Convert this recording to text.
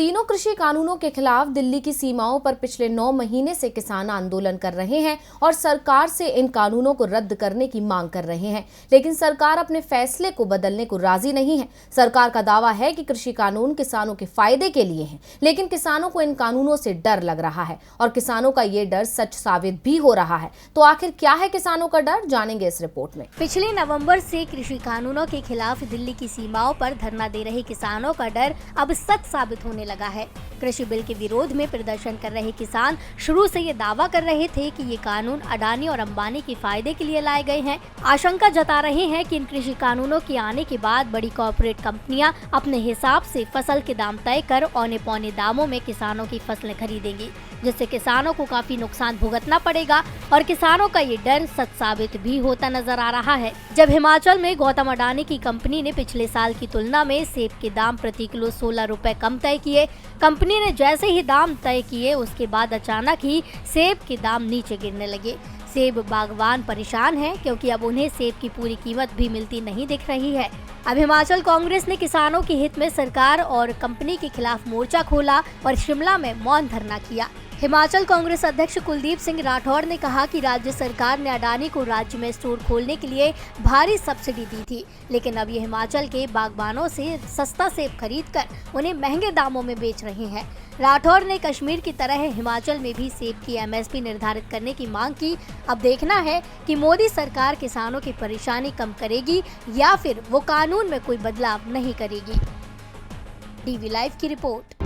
तीनों कृषि कानूनों के खिलाफ दिल्ली की सीमाओं पर पिछले 9 महीने से किसान आंदोलन कर रहे हैं और सरकार से इन कानूनों को रद्द करने की मांग कर रहे हैं, लेकिन सरकार अपने फैसले को बदलने को राजी नहीं है। सरकार का दावा है कि कृषि कानून किसानों के फायदे के लिए हैं, लेकिन किसानों को इन कानूनों से डर लग रहा है और किसानों का ये डर सच साबित भी हो रहा है। तो आखिर क्या है किसानों का डर, जानेंगे इस रिपोर्ट में। पिछले नवंबर से कृषि कानूनों के खिलाफ दिल्ली की सीमाओं पर धरना दे रहे किसानों का डर अब सच साबित होने लगा है। कृषि बिल के विरोध में प्रदर्शन कर रहे किसान शुरू से ये दावा कर रहे थे कि ये कानून अडानी और अंबानी के फायदे के लिए लाए गए हैं। आशंका जता रहे हैं कि इन कृषि कानूनों के आने के बाद बड़ी कॉर्पोरेट कंपनियां अपने हिसाब से फसल के दाम तय कर औने पौने दामों में किसानों की फसलें खरीदेंगी, जिससे किसानों को काफी नुकसान भुगतना पड़ेगा और किसानों का ये डर सच साबित भी होता नजर आ रहा है। जब हिमाचल में गौतम अडानी की कंपनी ने पिछले साल की तुलना में सेब के दाम प्रति किलो 16 रुपए कम तय किए, कंपनी ने जैसे ही दाम तय किए उसके बाद अचानक ही सेब के दाम नीचे गिरने लगे। सेब बागवान परेशान हैं क्योंकि अब उन्हें सेब की पूरी कीमत भी मिलती नहीं दिख रही है। अब हिमाचल कांग्रेस ने किसानों के हित में सरकार और कंपनी के खिलाफ मोर्चा खोला और शिमला में मौन धरना किया। हिमाचल कांग्रेस अध्यक्ष कुलदीप सिंह राठौर ने कहा कि राज्य सरकार ने अडानी को राज्य में स्टोर खोलने के लिए भारी सब्सिडी दी थी, लेकिन अब ये हिमाचल के बागबानों से सस्ता सेब खरीदकर उन्हें महंगे दामों में बेच रहे हैं। राठौर ने कश्मीर की तरह हिमाचल में भी सेब की एमएसपी निर्धारित करने की मांग की। अब देखना है कि मोदी सरकार किसानों की परेशानी कम करेगी या फिर वो कानून में कोई बदलाव नहीं करेगी। डीवी लाइव की रिपोर्ट।